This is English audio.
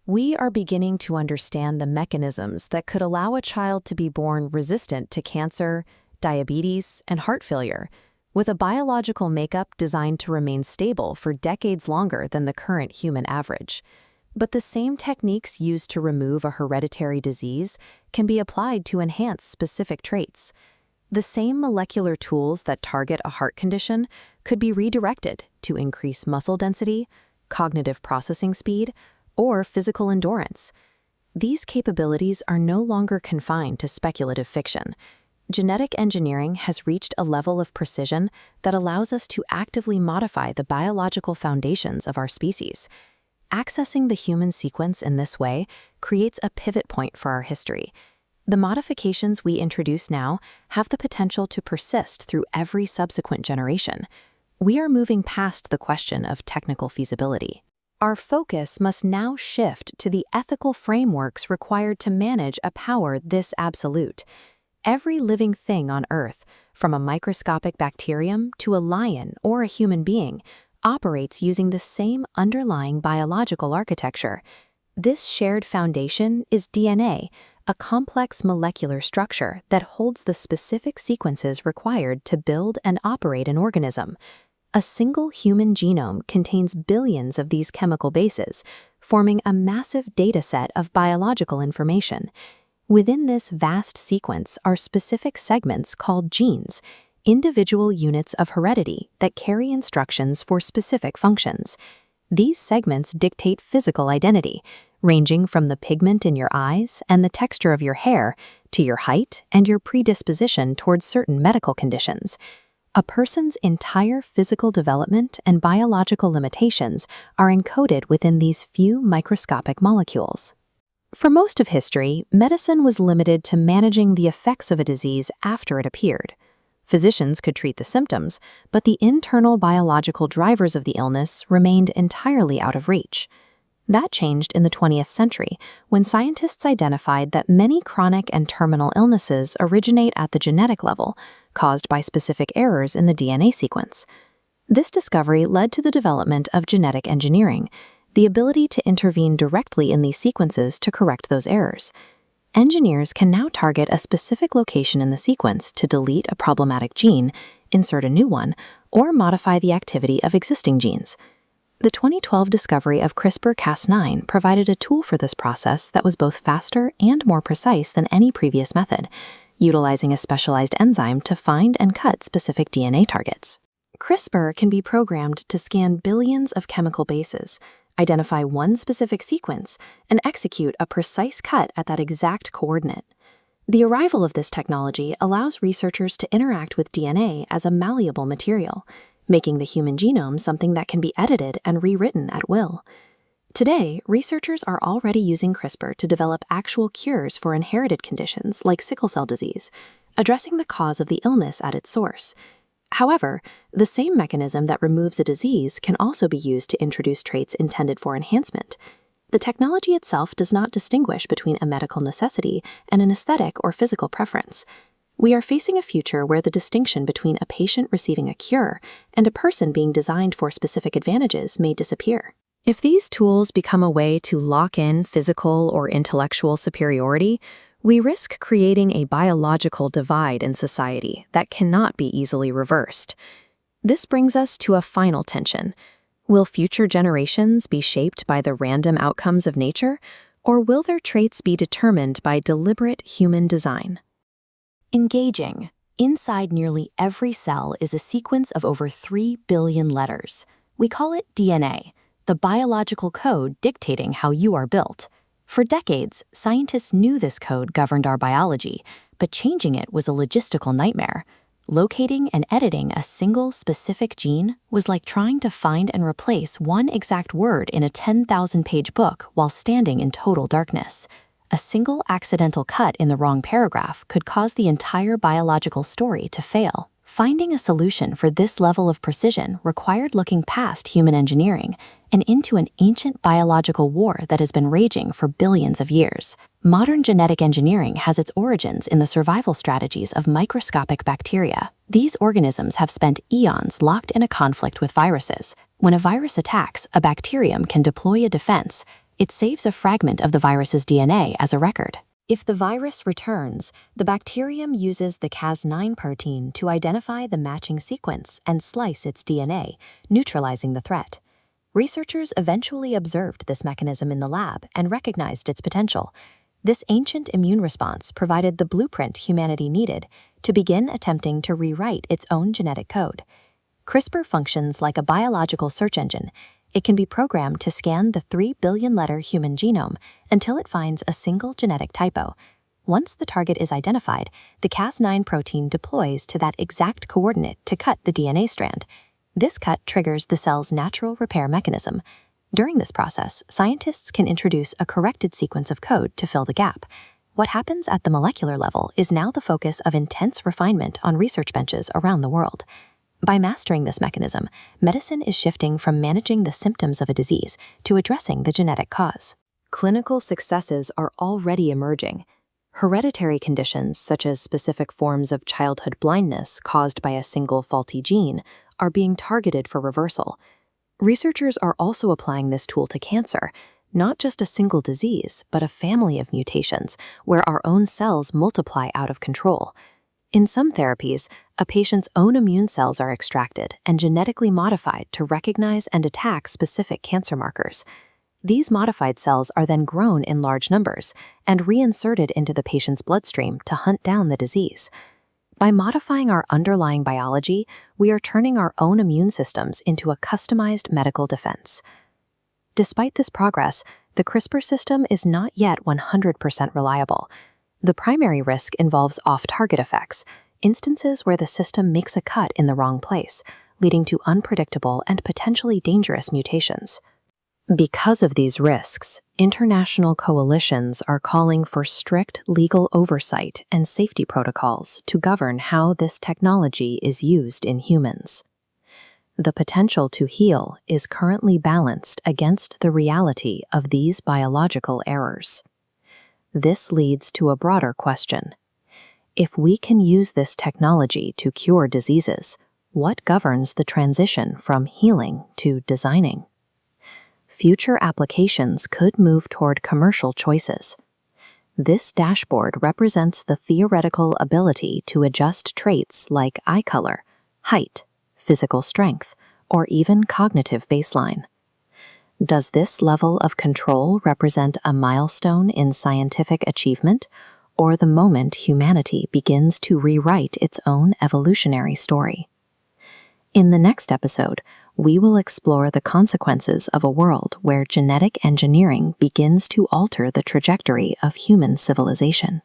We are beginning to understand the mechanisms that could allow a child to be born resistant to cancer, diabetes, and heart failure, with a biological makeup designed to remain stable for decades longer than the current human average. But the same techniques used to remove a hereditary disease can be applied to enhance specific traits. The same molecular tools that target a heart condition could be redirected to increase muscle density, cognitive processing speed, or physical endurance. These capabilities are no longer confined to speculative fiction. Genetic engineering has reached a level of precision that allows us to actively modify the biological foundations of our species. Accessing the human sequence in this way creates a pivot point for our history. The modifications we introduce now have the potential to persist through every subsequent generation. We are moving past the question of technical feasibility. Our focus must now shift to the ethical frameworks required to manage a power this absolute. Every living thing on Earth, from a microscopic bacterium to a lion or a human being, operates using the same underlying biological architecture. This shared foundation is DNA, a complex molecular structure that holds the specific sequences required to build and operate an organism. A single human genome contains billions of these chemical bases, forming a massive data set of biological information. Within this vast sequence are specific segments called genes, individual units of heredity that carry instructions for specific functions. These segments dictate physical identity, ranging from the pigment in your eyes and the texture of your hair to your height and your predisposition towards certain medical conditions. A person's entire physical development and biological limitations are encoded within these few microscopic molecules. For most of history, medicine was limited to managing the effects of a disease after it appeared. Physicians could treat the symptoms, but the internal biological drivers of the illness remained entirely out of reach. That changed in the 20th century, when scientists identified that many chronic and terminal illnesses originate at the genetic level, caused by specific errors in the DNA sequence. This discovery led to the development of genetic engineering, the ability to intervene directly in these sequences to correct those errors. Engineers can now target a specific location in the sequence to delete a problematic gene, insert a new one, or modify the activity of existing genes. The 2012 discovery of CRISPR-Cas9 provided a tool for this process that was both faster and more precise than any previous method, utilizing a specialized enzyme to find and cut specific DNA targets. CRISPR can be programmed to scan billions of chemical bases, identify one specific sequence, and execute a precise cut at that exact coordinate. The arrival of this technology allows researchers to interact with DNA as a malleable material, making the human genome something that can be edited and rewritten at will. Today, researchers are already using CRISPR to develop actual cures for inherited conditions like sickle cell disease, addressing the cause of the illness at its source. However, the same mechanism that removes a disease can also be used to introduce traits intended for enhancement. The technology itself does not distinguish between a medical necessity and an aesthetic or physical preference. We are facing a future where the distinction between a patient receiving a cure and a person being designed for specific advantages may disappear. If these tools become a way to lock in physical or intellectual superiority, we risk creating a biological divide in society that cannot be easily reversed. This brings us to a final tension. Will future generations be shaped by the random outcomes of nature, or will their traits be determined by deliberate human design? Engaging. Inside nearly every cell is a sequence of over 3 billion letters. We call it DNA, the biological code dictating how you are built. For decades, scientists knew this code governed our biology, but changing it was a logistical nightmare. Locating and editing a single specific gene was like trying to find and replace one exact word in a 10,000-page book while standing in total darkness. A single accidental cut in the wrong paragraph could cause the entire biological story to fail. Finding a solution for this level of precision required looking past human engineering and into an ancient biological war that has been raging for billions of years. Modern genetic engineering has its origins in the survival strategies of microscopic bacteria. These organisms have spent eons locked in a conflict with viruses. When a virus attacks, a bacterium can deploy a defense, It saves a fragment of the virus's DNA as a record. If the virus returns, the bacterium uses the Cas9 protein to identify the matching sequence and slice its DNA, neutralizing the threat. Researchers eventually observed this mechanism in the lab and recognized its potential. This ancient immune response provided the blueprint humanity needed to begin attempting to rewrite its own genetic code. CRISPR functions like a biological search engine. It can be programmed to scan the 3 billion-letter human genome until it finds a single genetic typo. Once the target is identified, the Cas9 protein deploys to that exact coordinate to cut the DNA strand. This cut triggers the cell's natural repair mechanism. During this process, scientists can introduce a corrected sequence of code to fill the gap. What happens at the molecular level is now the focus of intense refinement on research benches around the world. By mastering this mechanism, medicine is shifting from managing the symptoms of a disease to addressing the genetic cause. Clinical successes are already emerging. Hereditary conditions, such as specific forms of childhood blindness caused by a single faulty gene, are being targeted for reversal. Researchers are also applying this tool to cancer, not just a single disease, but a family of mutations where our own cells multiply out of control. In some therapies, a patient's own immune cells are extracted and genetically modified to recognize and attack specific cancer markers. These modified cells are then grown in large numbers and reinserted into the patient's bloodstream to hunt down the disease. By modifying our underlying biology, we are turning our own immune systems into a customized medical defense. Despite this progress, the CRISPR system is not yet 100% reliable. The primary risk involves off-target effects, instances where the system makes a cut in the wrong place, leading to unpredictable and potentially dangerous mutations. Because of these risks, international coalitions are calling for strict legal oversight and safety protocols to govern how this technology is used in humans. The potential to heal is currently balanced against the reality of these biological errors. This leads to a broader question. If we can use this technology to cure diseases, what governs the transition from healing to designing? Future applications could move toward commercial choices. This dashboard represents the theoretical ability to adjust traits like eye color, height, physical strength, or even cognitive baseline. Does this level of control represent a milestone in scientific achievement, or the moment humanity begins to rewrite its own evolutionary story? In the next episode, we will explore the consequences of a world where genetic engineering begins to alter the trajectory of human civilization.